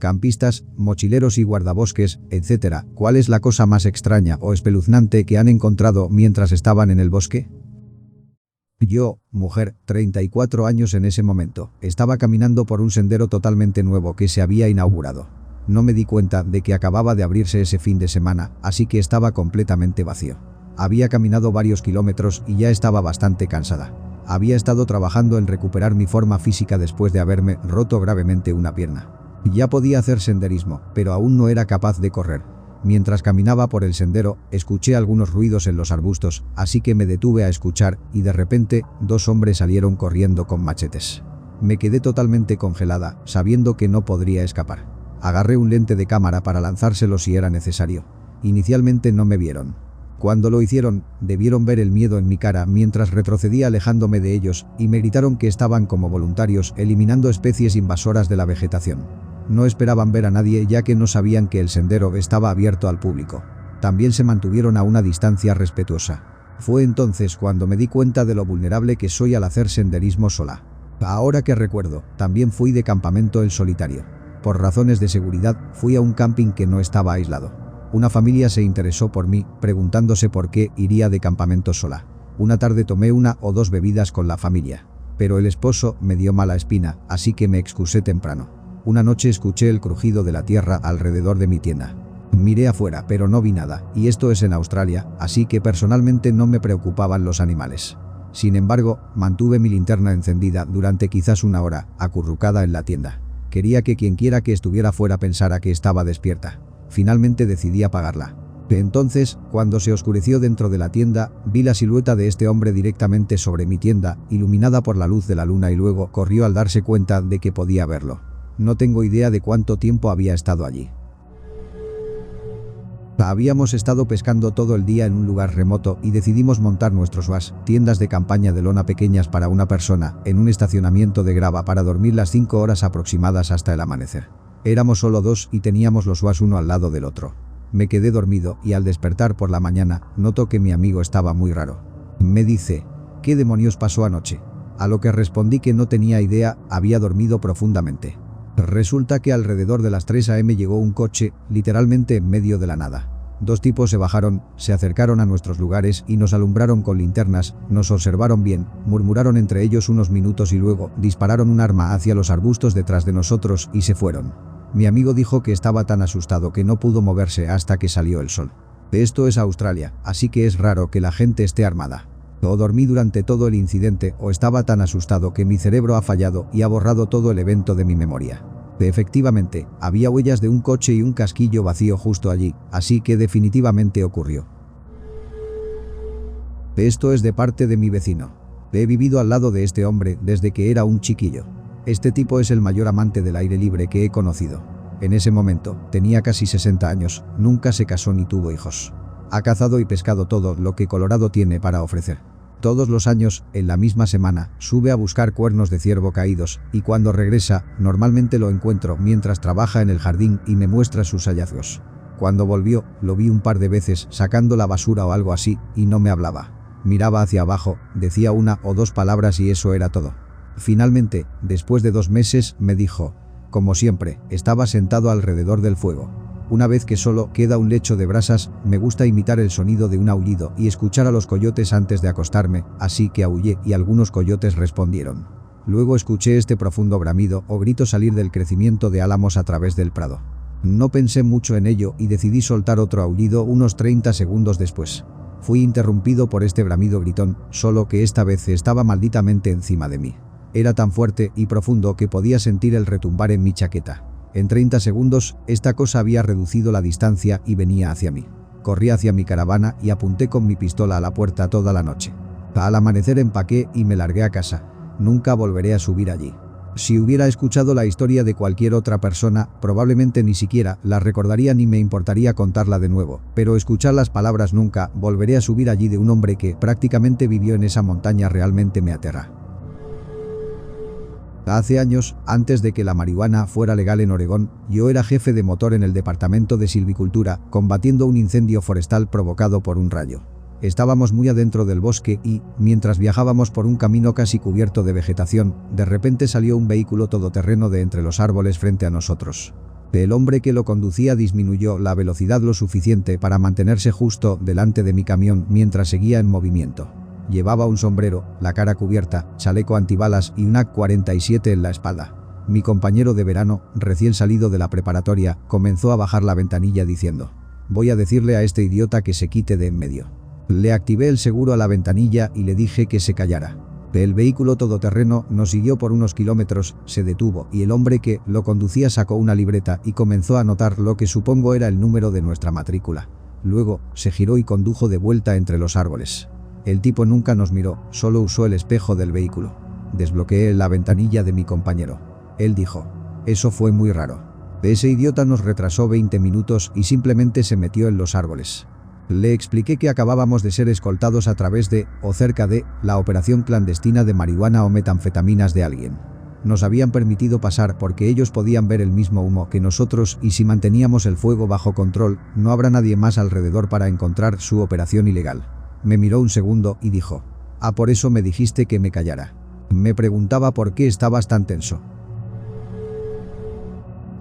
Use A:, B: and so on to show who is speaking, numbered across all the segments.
A: campistas, mochileros y guardabosques, etc. ¿Cuál es la cosa más extraña o espeluznante que han encontrado mientras estaban en el bosque? Yo, mujer, 34 años en ese momento, estaba caminando por un sendero totalmente nuevo que se había inaugurado. No me di cuenta de que acababa de abrirse ese fin de semana, así que estaba completamente vacío. Había caminado varios kilómetros y ya estaba bastante cansada. Había estado trabajando en recuperar mi forma física después de haberme roto gravemente una pierna. Ya podía hacer senderismo, pero aún no era capaz de correr. Mientras caminaba por el sendero, escuché algunos ruidos en los arbustos, así que me detuve a escuchar y de repente, 2 hombres salieron corriendo con machetes. Me quedé totalmente congelada, sabiendo que no podría escapar. Agarré un lente de cámara para lanzárselo si era necesario. Inicialmente no me vieron. Cuando lo hicieron, debieron ver el miedo en mi cara mientras retrocedía alejándome de ellos y me gritaron que estaban como voluntarios eliminando especies invasoras de la vegetación. No esperaban ver a nadie ya que no sabían que el sendero estaba abierto al público. También se mantuvieron a una distancia respetuosa. Fue entonces cuando me di cuenta de lo vulnerable que soy al hacer senderismo sola. Ahora que recuerdo, también fui de campamento en solitario. Por razones de seguridad, fui a un camping que no estaba aislado. Una familia se interesó por mí, preguntándose por qué iría de campamento sola. Una tarde tomé 1 o 2 bebidas con la familia. Pero el esposo me dio mala espina, así que me excusé temprano. Una noche escuché el crujido de la tierra alrededor de mi tienda. Miré afuera, pero no vi nada, y esto es en Australia, así que personalmente no me preocupaban los animales. Sin embargo, mantuve mi linterna encendida durante quizás 1 hora, acurrucada en la tienda. Quería que quienquiera que estuviera fuera pensara que estaba despierta. Finalmente decidí apagarla. Entonces, cuando se oscureció dentro de la tienda, vi la silueta de este hombre directamente sobre mi tienda, iluminada por la luz de la luna y luego corrió al darse cuenta de que podía verlo. No tengo idea de cuánto tiempo había estado allí. Habíamos estado pescando todo el día en un lugar remoto y decidimos montar nuestros WAS, tiendas de campaña de lona pequeñas para una persona, en un estacionamiento de grava para dormir las 5 horas aproximadas hasta el amanecer. Éramos solo 2 y teníamos los WAS uno al lado del otro. Me quedé dormido y al despertar por la mañana, noto que mi amigo estaba muy raro. Me dice, ¿qué demonios pasó anoche? A lo que respondí que no tenía idea, había dormido profundamente. Resulta que alrededor de las 3 a.m. llegó un coche, literalmente en medio de la nada. 2 tipos se bajaron, se acercaron a nuestros lugares y nos alumbraron con linternas, nos observaron bien, murmuraron entre ellos unos minutos y luego dispararon un arma hacia los arbustos detrás de nosotros y se fueron. Mi amigo dijo que estaba tan asustado que no pudo moverse hasta que salió el sol. Esto es Australia, así que es raro que la gente esté armada. O dormí durante todo el incidente o estaba tan asustado que mi cerebro ha fallado y ha borrado todo el evento de mi memoria. Efectivamente, había huellas de un coche y un casquillo vacío justo allí, así que definitivamente ocurrió. Esto es de parte de mi vecino. He vivido al lado de este hombre desde que era un chiquillo. Este tipo es el mayor amante del aire libre que he conocido. En ese momento, tenía casi 60 años, nunca se casó ni tuvo hijos. Ha cazado y pescado todo lo que Colorado tiene para ofrecer. Todos los años, en la misma semana, sube a buscar cuernos de ciervo caídos, y cuando regresa, normalmente lo encuentro mientras trabaja en el jardín y me muestra sus hallazgos. Cuando volvió, lo vi un par de veces sacando la basura o algo así, y no me hablaba. Miraba hacia abajo, decía 1 o 2 palabras y eso era todo. Finalmente, después de 2 meses, me dijo, como siempre, estaba sentado alrededor del fuego. Una vez que solo queda un lecho de brasas, me gusta imitar el sonido de un aullido y escuchar a los coyotes antes de acostarme, así que aullé y algunos coyotes respondieron. Luego escuché este profundo bramido o grito salir del crecimiento de álamos a través del prado. No pensé mucho en ello y decidí soltar otro aullido unos 30 segundos después. Fui interrumpido por este bramido gritón, solo que esta vez estaba malditamente encima de mí. Era tan fuerte y profundo que podía sentir el retumbar en mi chaqueta. En 30 segundos, esta cosa había reducido la distancia y venía hacia mí. Corrí hacia mi caravana y apunté con mi pistola a la puerta toda la noche. Al amanecer empaqué y me largué a casa. Nunca volveré a subir allí. Si hubiera escuchado la historia de cualquier otra persona, probablemente ni siquiera la recordaría ni me importaría contarla de nuevo, pero escuchar las palabras "nunca volveré a subir allí" de un hombre que prácticamente vivió en esa montaña realmente me aterra. Hace años, antes de que la marihuana fuera legal en Oregón, yo era jefe de motor en el departamento de silvicultura, combatiendo un incendio forestal provocado por un rayo. Estábamos muy adentro del bosque y, mientras viajábamos por un camino casi cubierto de vegetación, de repente salió un vehículo todoterreno de entre los árboles frente a nosotros. El hombre que lo conducía disminuyó la velocidad lo suficiente para mantenerse justo delante de mi camión mientras seguía en movimiento. Llevaba un sombrero, la cara cubierta, chaleco antibalas y un AK-47 en la espalda. Mi compañero de verano, recién salido de la preparatoria, comenzó a bajar la ventanilla diciendo: «Voy a decirle a este idiota que se quite de en medio». Le activé el seguro a la ventanilla y le dije que se callara. El vehículo todoterreno nos siguió por unos kilómetros, se detuvo y el hombre que lo conducía sacó una libreta y comenzó a anotar lo que supongo era el número de nuestra matrícula. Luego, se giró y condujo de vuelta entre los árboles. El tipo nunca nos miró, solo usó el espejo del vehículo. Desbloqueé la ventanilla de mi compañero. Él dijo: «Eso fue muy raro. Ese idiota nos retrasó 20 minutos y simplemente se metió en los árboles». Le expliqué que acabábamos de ser escoltados a través de, o cerca de, la operación clandestina de marihuana o metanfetaminas de alguien. Nos habían permitido pasar porque ellos podían ver el mismo humo que nosotros y si manteníamos el fuego bajo control, no habrá nadie más alrededor para encontrar su operación ilegal. Me miró un segundo y dijo: «Ah, por eso me dijiste que me callara». Me preguntaba por qué estabas tan tenso.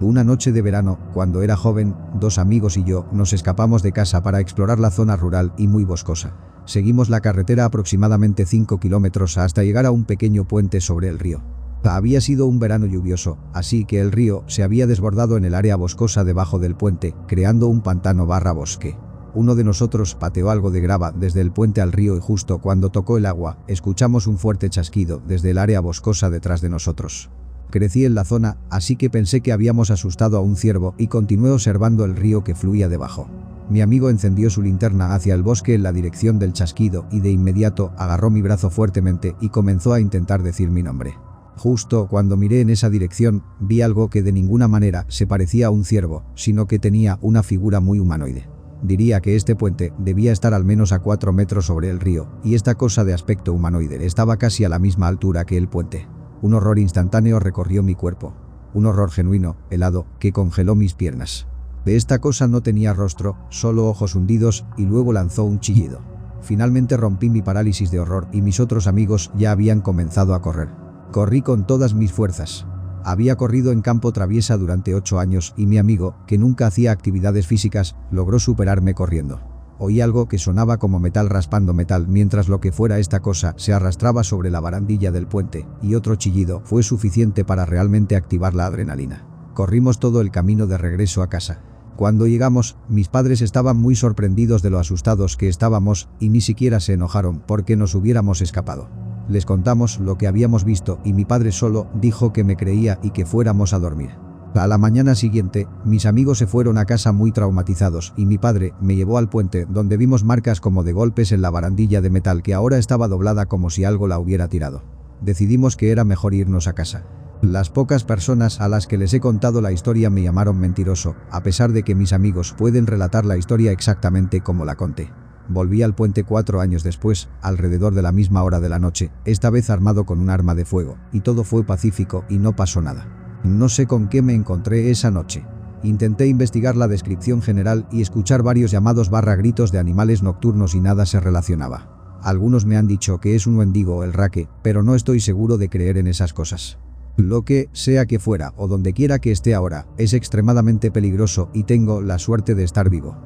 A: Una noche de verano, cuando era joven, 2 amigos y yo nos escapamos de casa para explorar la zona rural y muy boscosa. Seguimos la carretera aproximadamente 5 kilómetros hasta llegar a un pequeño puente sobre el río. Había sido un verano lluvioso, así que el río se había desbordado en el área boscosa debajo del puente, creando un pantano/bosque. Uno de nosotros pateó algo de grava desde el puente al río y justo cuando tocó el agua, escuchamos un fuerte chasquido desde el área boscosa detrás de nosotros. Crecí en la zona, así que pensé que habíamos asustado a un ciervo y continué observando el río que fluía debajo. Mi amigo encendió su linterna hacia el bosque en la dirección del chasquido y de inmediato agarró mi brazo fuertemente y comenzó a intentar decir mi nombre. Justo cuando miré en esa dirección, vi algo que de ninguna manera se parecía a un ciervo, sino que tenía una figura muy humanoide. Diría que este puente debía estar al menos a 4 metros sobre el río, y esta cosa de aspecto humanoide estaba casi a la misma altura que el puente. Un horror instantáneo recorrió mi cuerpo. Un horror genuino, helado, que congeló mis piernas. Esta cosa no tenía rostro, solo ojos hundidos, y luego lanzó un chillido. Finalmente rompí mi parálisis de horror y mis otros amigos ya habían comenzado a correr. Corrí con todas mis fuerzas. Había corrido en campo traviesa durante 8 años y mi amigo, que nunca hacía actividades físicas, logró superarme corriendo. Oí algo que sonaba como metal raspando metal mientras lo que fuera esta cosa se arrastraba sobre la barandilla del puente, y otro chillido fue suficiente para realmente activar la adrenalina. Corrimos todo el camino de regreso a casa. Cuando llegamos, mis padres estaban muy sorprendidos de lo asustados que estábamos y ni siquiera se enojaron porque nos hubiéramos escapado. Les contamos lo que habíamos visto y mi padre solo dijo que me creía y que fuéramos a dormir. A la mañana siguiente, mis amigos se fueron a casa muy traumatizados y mi padre me llevó al puente donde vimos marcas como de golpes en la barandilla de metal que ahora estaba doblada como si algo la hubiera tirado. Decidimos que era mejor irnos a casa. Las pocas personas a las que les he contado la historia me llamaron mentiroso, a pesar de que mis amigos pueden relatar la historia exactamente como la conté. Volví al puente 4 años después, alrededor de la misma hora de la noche, esta vez armado con un arma de fuego, y todo fue pacífico y no pasó nada. No sé con qué me encontré esa noche. Intenté investigar la descripción general y escuchar varios llamados/gritos de animales nocturnos y nada se relacionaba. Algunos me han dicho que es un wendigo o el raque, pero no estoy seguro de creer en esas cosas. Lo que sea que fuera o donde quiera que esté ahora, es extremadamente peligroso y tengo la suerte de estar vivo.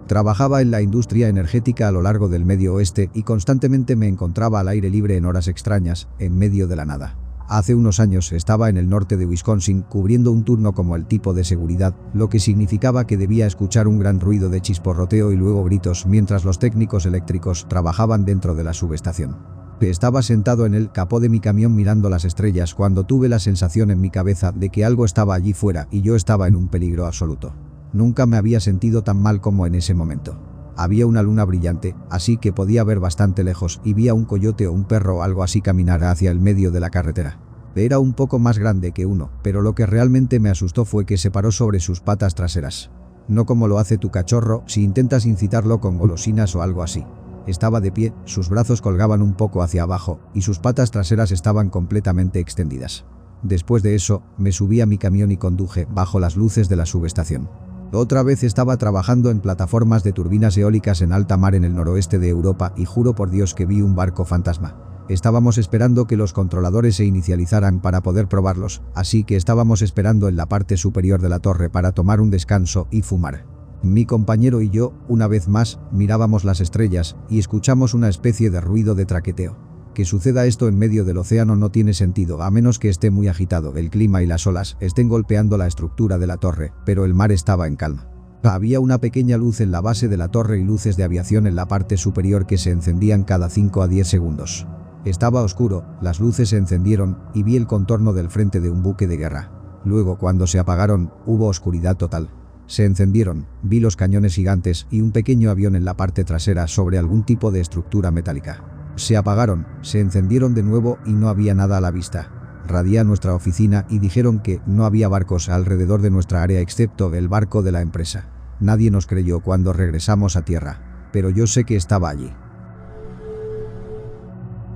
A: Trabajaba en la industria energética a lo largo del Medio Oeste y constantemente me encontraba al aire libre en horas extrañas, en medio de la nada. Hace unos años estaba en el norte de Wisconsin cubriendo un turno como el tipo de seguridad, lo que significaba que debía escuchar un gran ruido de chisporroteo y luego gritos mientras los técnicos eléctricos trabajaban dentro de la subestación. Estaba sentado en el capó de mi camión mirando las estrellas cuando tuve la sensación en mi cabeza de que algo estaba allí fuera y yo estaba en un peligro absoluto. Nunca me había sentido tan mal como en ese momento. Había una luna brillante, así que podía ver bastante lejos y vi a un coyote o un perro o algo así caminar hacia el medio de la carretera. Era un poco más grande que uno, pero lo que realmente me asustó fue que se paró sobre sus patas traseras. No como lo hace tu cachorro si intentas incitarlo con golosinas o algo así. Estaba de pie, sus brazos colgaban un poco hacia abajo y sus patas traseras estaban completamente extendidas. Después de eso, me subí a mi camión y conduje bajo las luces de la subestación. Otra vez estaba trabajando en plataformas de turbinas eólicas en alta mar en el noroeste de Europa y juro por Dios que vi un barco fantasma. Estábamos esperando que los controladores se inicializaran para poder probarlos, así que estábamos esperando en la parte superior de la torre para tomar un descanso y fumar. Mi compañero y yo, una vez más, mirábamos las estrellas y escuchamos una especie de ruido de traqueteo. Que suceda esto en medio del océano no tiene sentido, a menos que esté muy agitado, el clima y las olas estén golpeando la estructura de la torre, pero el mar estaba en calma. Había una pequeña luz en la base de la torre y luces de aviación en la parte superior que se encendían cada 5 a 10 segundos. Estaba oscuro, las luces se encendieron y vi el contorno del frente de un buque de guerra. Luego, cuando se apagaron, hubo oscuridad total. Se encendieron, vi los cañones gigantes y un pequeño avión en la parte trasera sobre algún tipo de estructura metálica. Se apagaron, se encendieron de nuevo y no había nada a la vista. Radié a nuestra oficina y dijeron que no había barcos alrededor de nuestra área excepto el barco de la empresa. Nadie nos creyó cuando regresamos a tierra, pero yo sé que estaba allí.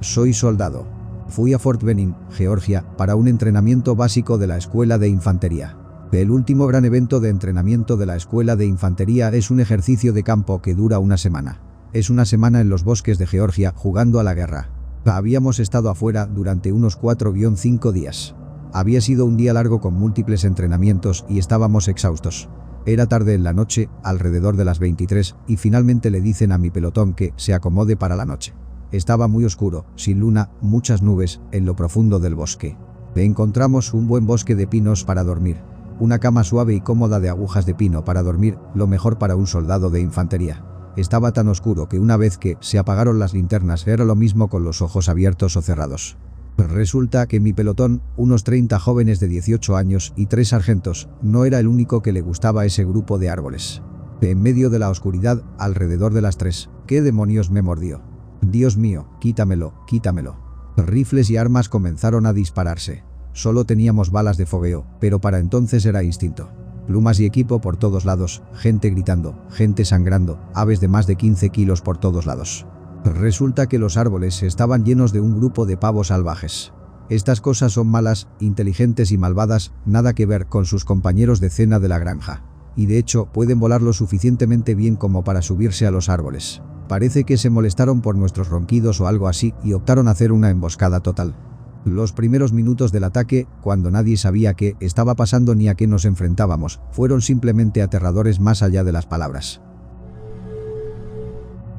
A: Soy soldado. Fui a Fort Benning, Georgia, para un entrenamiento básico de la Escuela de Infantería. El último gran evento de entrenamiento de la Escuela de Infantería es un ejercicio de campo que dura una semana. Es una semana en los bosques de Georgia jugando a la guerra. Habíamos estado afuera durante unos 4-5 días. Había sido un día largo con múltiples entrenamientos y estábamos exhaustos. Era tarde en la noche, alrededor de las 23, y finalmente le dicen a mi pelotón que se acomode para la noche. Estaba muy oscuro, sin luna, muchas nubes, en lo profundo del bosque. Encontramos un buen bosque de pinos para dormir. Una cama suave y cómoda de agujas de pino para dormir, lo mejor para un soldado de infantería. Estaba tan oscuro que una vez que se apagaron las linternas era lo mismo con los ojos abiertos o cerrados. Resulta que mi pelotón, unos 30 jóvenes de 18 años y 3 sargentos, no era el único que le gustaba ese grupo de árboles. En medio de la oscuridad, alrededor de las 3, ¿qué demonios me mordió? Dios mío, quítamelo, quítamelo. Rifles y armas comenzaron a dispararse. Solo teníamos balas de fogueo, pero para entonces era instinto. Plumas y equipo por todos lados, gente gritando, gente sangrando, aves de más de 15 kilos por todos lados. Resulta que los árboles estaban llenos de un grupo de pavos salvajes. Estas cosas son malas, inteligentes y malvadas, nada que ver con sus compañeros de cena de la granja. Y de hecho, pueden volar lo suficientemente bien como para subirse a los árboles. Parece que se molestaron por nuestros ronquidos o algo así y optaron a hacer una emboscada total. Los primeros minutos del ataque, cuando nadie sabía qué estaba pasando ni a qué nos enfrentábamos, fueron simplemente aterradores más allá de las palabras.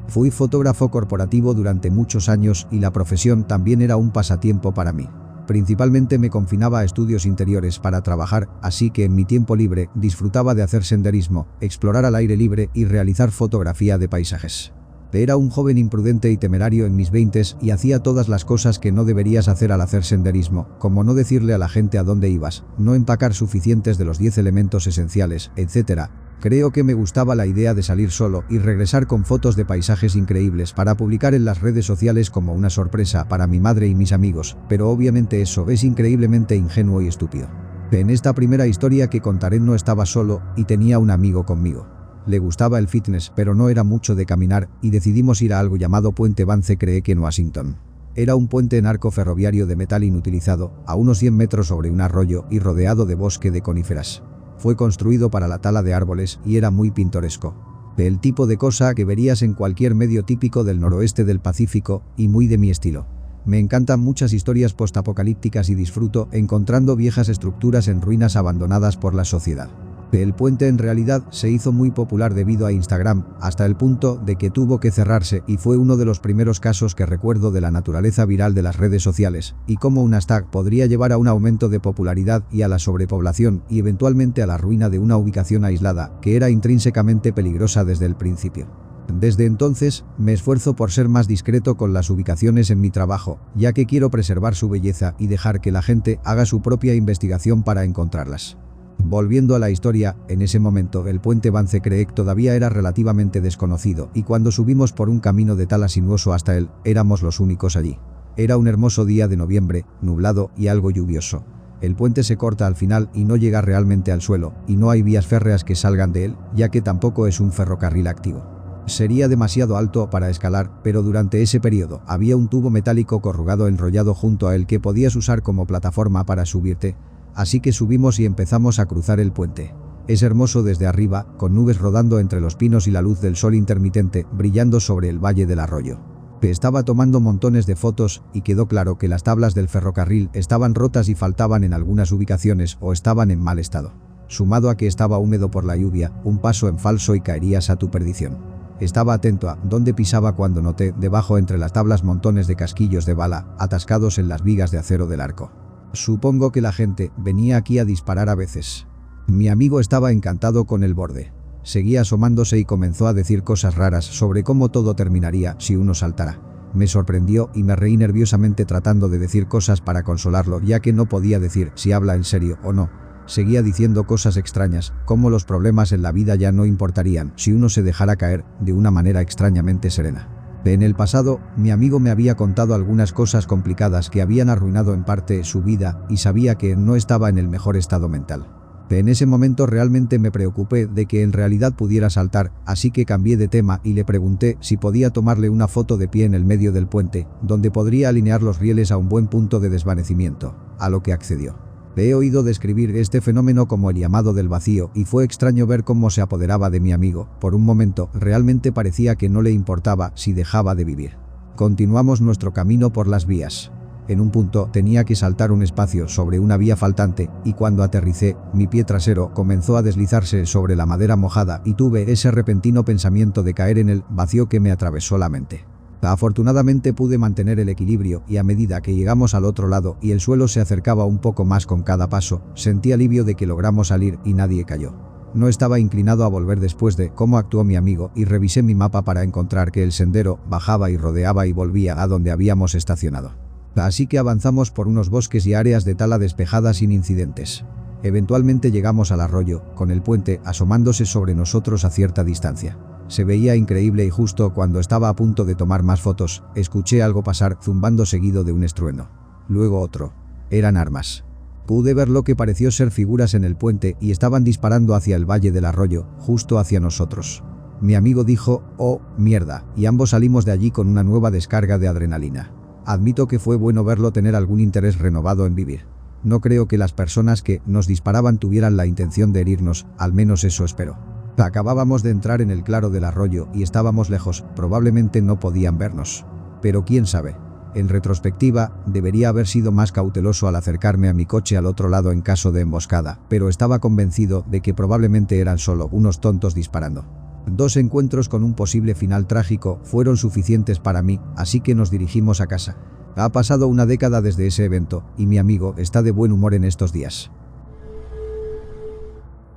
A: Fui fotógrafo corporativo durante muchos años y la profesión también era un pasatiempo para mí. Principalmente me confinaba a estudios interiores para trabajar, así que en mi tiempo libre disfrutaba de hacer senderismo, explorar al aire libre y realizar fotografía de paisajes. Era un joven imprudente y temerario en mis 20s y hacía todas las cosas que no deberías hacer al hacer senderismo, como no decirle a la gente a dónde ibas, no empacar suficientes de los 10 elementos esenciales, etc. Creo que me gustaba la idea de salir solo y regresar con fotos de paisajes increíbles para publicar en las redes sociales como una sorpresa para mi madre y mis amigos, pero obviamente eso es increíblemente ingenuo y estúpido. En esta primera historia que contaré no estaba solo y tenía un amigo conmigo. Le gustaba el fitness, pero no era mucho de caminar, y decidimos ir a algo llamado Puente Vance Creek en Washington. Era un puente en arco ferroviario de metal inutilizado, a unos 100 metros sobre un arroyo y rodeado de bosque de coníferas. Fue construido para la tala de árboles y era muy pintoresco. El tipo de cosa que verías en cualquier medio típico del noroeste del Pacífico y muy de mi estilo. Me encantan muchas historias postapocalípticas y disfruto encontrando viejas estructuras en ruinas abandonadas por la sociedad. El puente en realidad se hizo muy popular debido a Instagram, hasta el punto de que tuvo que cerrarse y fue uno de los primeros casos que recuerdo de la naturaleza viral de las redes sociales y cómo un hashtag podría llevar a un aumento de popularidad y a la sobrepoblación y eventualmente a la ruina de una ubicación aislada que era intrínsecamente peligrosa desde el principio. Desde entonces, me esfuerzo por ser más discreto con las ubicaciones en mi trabajo, ya que quiero preservar su belleza y dejar que la gente haga su propia investigación para encontrarlas. Volviendo a la historia, en ese momento el puente Vance Creek todavía era relativamente desconocido y cuando subimos por un camino de tal sinuoso hasta él, éramos los únicos allí. Era un hermoso día de noviembre, nublado y algo lluvioso. El puente se corta al final y no llega realmente al suelo, y no hay vías férreas que salgan de él, ya que tampoco es un ferrocarril activo. Sería demasiado alto para escalar, pero durante ese periodo había un tubo metálico corrugado enrollado junto a él que podías usar como plataforma para subirte. Así que subimos y empezamos a cruzar el puente. Es hermoso desde arriba, con nubes rodando entre los pinos y la luz del sol intermitente brillando sobre el valle del arroyo. Estaba tomando montones de fotos y quedó claro que las tablas del ferrocarril estaban rotas y faltaban en algunas ubicaciones o estaban en mal estado. Sumado a que estaba húmedo por la lluvia, un paso en falso y caerías a tu perdición. Estaba atento a dónde pisaba cuando noté debajo entre las tablas montones de casquillos de bala atascados en las vigas de acero del arco. Supongo que la gente venía aquí a disparar a veces. Mi amigo estaba encantado con el borde. Seguía asomándose y comenzó a decir cosas raras sobre cómo todo terminaría si uno saltara. Me sorprendió y me reí nerviosamente tratando de decir cosas para consolarlo, ya que no podía decir si habla en serio o no. Seguía diciendo cosas extrañas, como los problemas en la vida ya no importarían si uno se dejara caer de una manera extrañamente serena. En el pasado, mi amigo me había contado algunas cosas complicadas que habían arruinado en parte su vida y sabía que no estaba en el mejor estado mental. En ese momento realmente me preocupé de que en realidad pudiera saltar, así que cambié de tema y le pregunté si podía tomarle una foto de pie en el medio del puente, donde podría alinear los rieles a un buen punto de desvanecimiento, a lo que accedió. He oído describir este fenómeno como el llamado del vacío y fue extraño ver cómo se apoderaba de mi amigo. Por un momento, realmente parecía que no le importaba si dejaba de vivir. Continuamos nuestro camino por las vías. En un punto tenía que saltar un espacio sobre una vía faltante y cuando aterricé, mi pie trasero comenzó a deslizarse sobre la madera mojada y tuve ese repentino pensamiento de caer en el vacío que me atravesó la mente. Afortunadamente pude mantener el equilibrio y a medida que llegamos al otro lado y el suelo se acercaba un poco más con cada paso, sentí alivio de que logramos salir y nadie cayó. No estaba inclinado a volver después de cómo actuó mi amigo y revisé mi mapa para encontrar que el sendero bajaba y rodeaba y volvía a donde habíamos estacionado. Así que avanzamos por unos bosques y áreas de tala despejadas sin incidentes. Eventualmente llegamos al arroyo, con el puente asomándose sobre nosotros a cierta distancia. Se veía increíble y justo cuando estaba a punto de tomar más fotos, escuché algo pasar zumbando seguido de un estruendo. Luego otro. Eran armas. Pude ver lo que pareció ser figuras en el puente y estaban disparando hacia el valle del arroyo, justo hacia nosotros. Mi amigo dijo, «Oh, mierda», y ambos salimos de allí con una nueva descarga de adrenalina. Admito que fue bueno verlo tener algún interés renovado en vivir. No creo que las personas que nos disparaban tuvieran la intención de herirnos, al menos eso espero. Acabábamos de entrar en el claro del arroyo y estábamos lejos, probablemente no podían vernos. Pero quién sabe. En retrospectiva, debería haber sido más cauteloso al acercarme a mi coche al otro lado en caso de emboscada, pero estaba convencido de que probablemente eran solo unos tontos disparando. 2 encuentros con un posible final trágico fueron suficientes para mí, así que nos dirigimos a casa. Ha pasado una década desde ese evento, y mi amigo está de buen humor en estos días.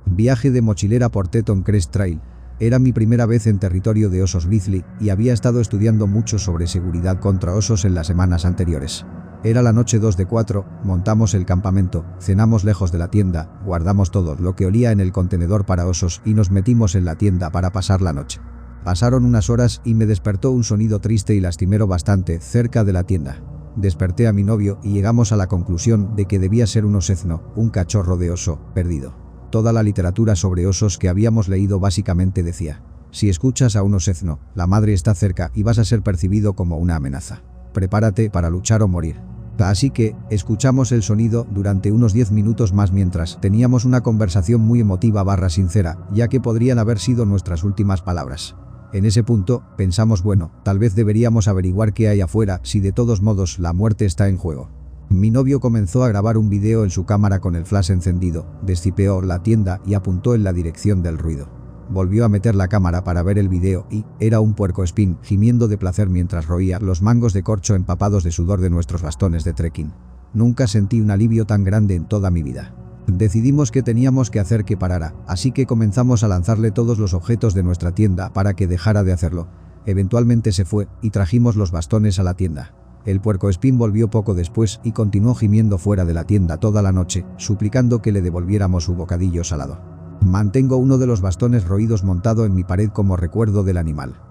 A: Viaje de mochilera por Teton Crest Trail. Era mi primera vez en territorio de osos grizzly y había estado estudiando mucho sobre seguridad contra osos en las semanas anteriores. Era la noche 2 de 4, montamos el campamento, cenamos lejos de la tienda, guardamos todo lo que olía en el contenedor para osos y nos metimos en la tienda para pasar la noche. Pasaron unas horas y me despertó un sonido triste y lastimero bastante cerca de la tienda. Desperté a mi novio y llegamos a la conclusión de que debía ser un osezno, un cachorro de oso, perdido. Toda la literatura sobre osos que habíamos leído básicamente decía: si escuchas a un osezno, la madre está cerca y vas a ser percibido como una amenaza. Prepárate para luchar o morir. Así que, escuchamos el sonido durante unos 10 minutos más mientras teníamos una conversación muy emotiva / sincera, ya que podrían haber sido nuestras últimas palabras. En ese punto, pensamos bueno, tal vez deberíamos averiguar qué hay afuera si de todos modos la muerte está en juego. Mi novio comenzó a grabar un video en su cámara con el flash encendido, descipeó la tienda y apuntó en la dirección del ruido. Volvió a meter la cámara para ver el video y era un puercoespín gimiendo de placer mientras roía los mangos de corcho empapados de sudor de nuestros bastones de trekking. Nunca sentí un alivio tan grande en toda mi vida. Decidimos que teníamos que hacer que parara, así que comenzamos a lanzarle todos los objetos de nuestra tienda para que dejara de hacerlo. Eventualmente se fue y trajimos los bastones a la tienda. El puercoespín volvió poco después y continuó gimiendo fuera de la tienda toda la noche, suplicando que le devolviéramos su bocadillo salado. Mantengo uno de los bastones roídos montado en mi pared como recuerdo del animal.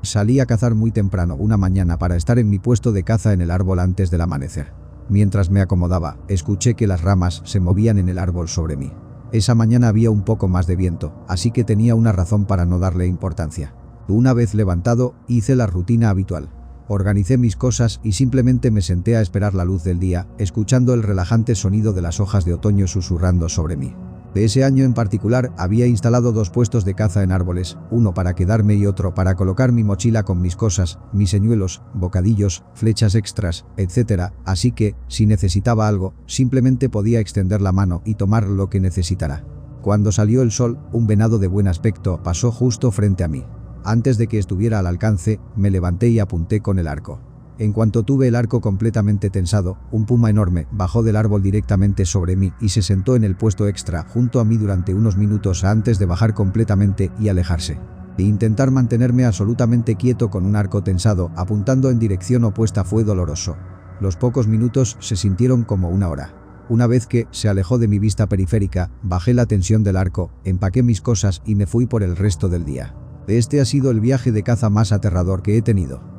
A: Salí a cazar muy temprano una mañana para estar en mi puesto de caza en el árbol antes del amanecer. Mientras me acomodaba, escuché que las ramas se movían en el árbol sobre mí. Esa mañana había un poco más de viento, así que tenía una razón para no darle importancia. Una vez levantado, hice la rutina habitual. Organicé mis cosas y simplemente me senté a esperar la luz del día, escuchando el relajante sonido de las hojas de otoño susurrando sobre mí. De ese año en particular había instalado 2 puestos de caza en árboles, uno para quedarme y otro para colocar mi mochila con mis cosas, mis señuelos, bocadillos, flechas extras, etc. Así que, si necesitaba algo, simplemente podía extender la mano y tomar lo que necesitara. Cuando salió el sol, un venado de buen aspecto pasó justo frente a mí. Antes de que estuviera al alcance, me levanté y apunté con el arco. En cuanto tuve el arco completamente tensado, un puma enorme bajó del árbol directamente sobre mí y se sentó en el puesto extra junto a mí durante unos minutos antes de bajar completamente y alejarse. Intentar mantenerme absolutamente quieto con un arco tensado apuntando en dirección opuesta fue doloroso. Los pocos minutos se sintieron como una hora. Una vez que se alejó de mi vista periférica, bajé la tensión del arco, empaqué mis cosas y me fui por el resto del día. Este ha sido el viaje de caza más aterrador que he tenido.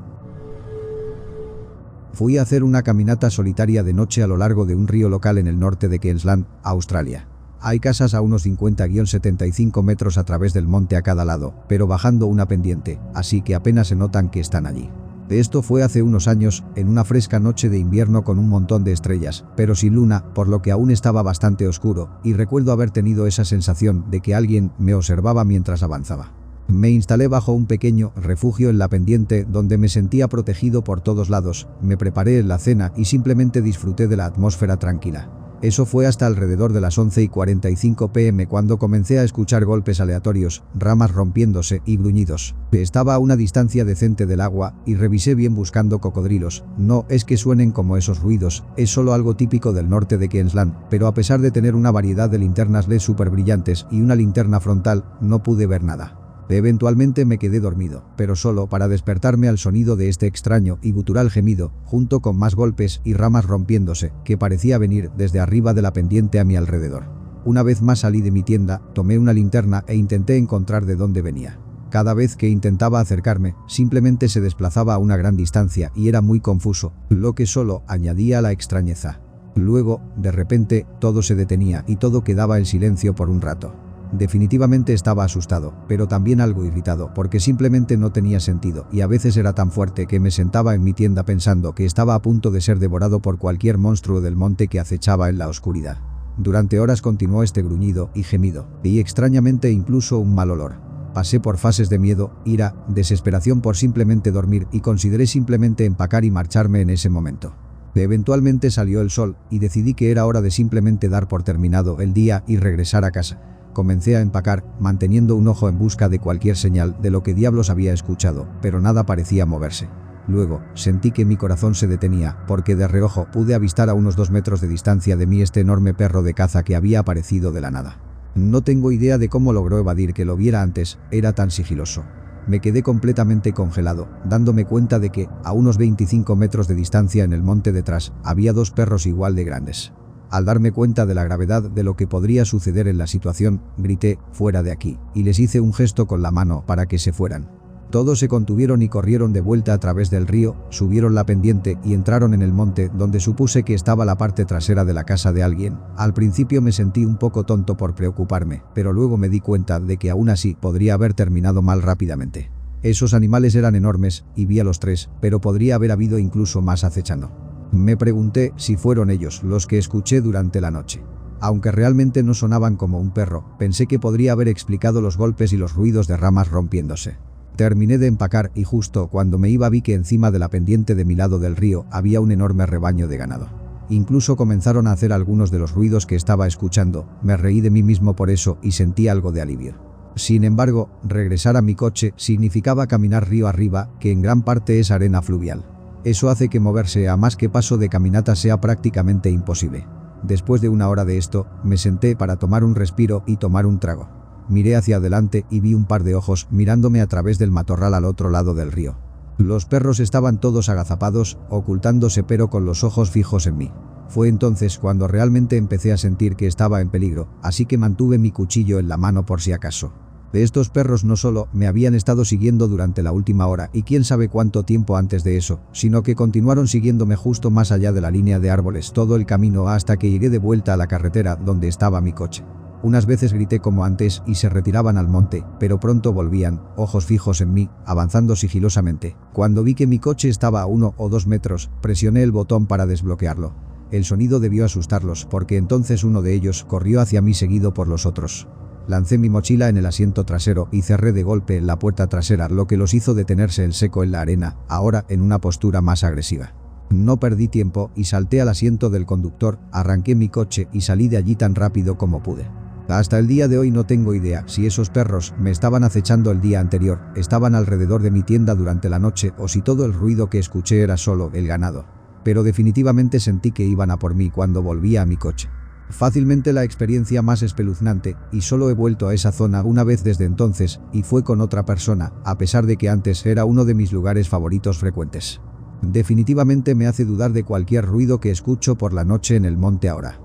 A: Fui a hacer una caminata solitaria de noche a lo largo de un río local en el norte de Queensland, Australia. Hay casas a unos 50-75 metros a través del monte a cada lado, pero bajando una pendiente, así que apenas se notan que están allí. Esto fue hace unos años, en una fresca noche de invierno con un montón de estrellas, pero sin luna, por lo que aún estaba bastante oscuro, y recuerdo haber tenido esa sensación de que alguien me observaba mientras avanzaba. Me instalé bajo un pequeño refugio en la pendiente donde me sentía protegido por todos lados, me preparé la cena y simplemente disfruté de la atmósfera tranquila. Eso fue hasta alrededor de las 11:45 p.m. cuando comencé a escuchar golpes aleatorios, ramas rompiéndose y gruñidos. Estaba a una distancia decente del agua y revisé bien buscando cocodrilos. No es que suenen como esos ruidos, es solo algo típico del norte de Queensland, pero a pesar de tener una variedad de linternas LED súper brillantes y una linterna frontal, no pude ver nada. Eventualmente me quedé dormido, pero solo para despertarme al sonido de este extraño y gutural gemido, junto con más golpes y ramas rompiéndose, que parecía venir desde arriba de la pendiente a mi alrededor. Una vez más salí de mi tienda, tomé una linterna e intenté encontrar de dónde venía. Cada vez que intentaba acercarme, simplemente se desplazaba a una gran distancia y era muy confuso, lo que solo añadía a la extrañeza. Luego, de repente, todo se detenía y todo quedaba en silencio por un rato. Definitivamente estaba asustado, pero también algo irritado porque simplemente no tenía sentido y a veces era tan fuerte que me sentaba en mi tienda pensando que estaba a punto de ser devorado por cualquier monstruo del monte que acechaba en la oscuridad. Durante horas continuó este gruñido y gemido, y extrañamente incluso un mal olor. Pasé por fases de miedo, ira, desesperación por simplemente dormir y consideré simplemente empacar y marcharme en ese momento. Eventualmente salió el sol y decidí que era hora de simplemente dar por terminado el día y regresar a casa. Comencé a empacar, manteniendo un ojo en busca de cualquier señal de lo que diablos había escuchado, pero nada parecía moverse. Luego, sentí que mi corazón se detenía, porque de reojo pude avistar a unos 2 metros de distancia de mí este enorme perro de caza que había aparecido de la nada. No tengo idea de cómo logró evadir que lo viera antes, era tan sigiloso. Me quedé completamente congelado, dándome cuenta de que, a unos 25 metros de distancia en el monte detrás, había 2 perros igual de grandes. Al darme cuenta de la gravedad de lo que podría suceder en la situación, grité, «fuera de aquí», y les hice un gesto con la mano para que se fueran. Todos se contuvieron y corrieron de vuelta a través del río, subieron la pendiente y entraron en el monte donde supuse que estaba la parte trasera de la casa de alguien. Al principio me sentí un poco tonto por preocuparme, pero luego me di cuenta de que aún así podría haber terminado mal rápidamente. Esos animales eran enormes, y vi a los 3, pero podría haber habido incluso más acechando. Me pregunté si fueron ellos los que escuché durante la noche. Aunque realmente no sonaban como un perro, pensé que podría haber explicado los golpes y los ruidos de ramas rompiéndose. Terminé de empacar y justo cuando me iba vi que encima de la pendiente de mi lado del río había un enorme rebaño de ganado. Incluso comenzaron a hacer algunos de los ruidos que estaba escuchando, me reí de mí mismo por eso y sentí algo de alivio. Sin embargo, regresar a mi coche significaba caminar río arriba, que en gran parte es arena fluvial. Eso hace que moverse a más que paso de caminata sea prácticamente imposible. Después de una hora de esto, me senté para tomar un respiro y tomar un trago. Miré hacia adelante y vi un par de ojos mirándome a través del matorral al otro lado del río. Los perros estaban todos agazapados, ocultándose pero con los ojos fijos en mí. Fue entonces cuando realmente empecé a sentir que estaba en peligro, así que mantuve mi cuchillo en la mano por si acaso. De estos perros no solo me habían estado siguiendo durante la última hora y quién sabe cuánto tiempo antes de eso, sino que continuaron siguiéndome justo más allá de la línea de árboles todo el camino hasta que llegué de vuelta a la carretera donde estaba mi coche. Unas veces grité como antes y se retiraban al monte, pero pronto volvían, ojos fijos en mí, avanzando sigilosamente. Cuando vi que mi coche estaba a 1 o 2 metros, presioné el botón para desbloquearlo. El sonido debió asustarlos porque entonces uno de ellos corrió hacia mí seguido por los otros. Lancé mi mochila en el asiento trasero y cerré de golpe la puerta trasera, lo que los hizo detenerse en seco en la arena, ahora en una postura más agresiva. No perdí tiempo y salté al asiento del conductor, arranqué mi coche y salí de allí tan rápido como pude. Hasta el día de hoy no tengo idea si esos perros me estaban acechando el día anterior, estaban alrededor de mi tienda durante la noche o si todo el ruido que escuché era solo el ganado. Pero definitivamente sentí que iban a por mí cuando volvía a mi coche. Fácilmente la experiencia más espeluznante, y solo he vuelto a esa zona una vez desde entonces, y fue con otra persona, a pesar de que antes era uno de mis lugares favoritos frecuentes. Definitivamente me hace dudar de cualquier ruido que escucho por la noche en el monte ahora.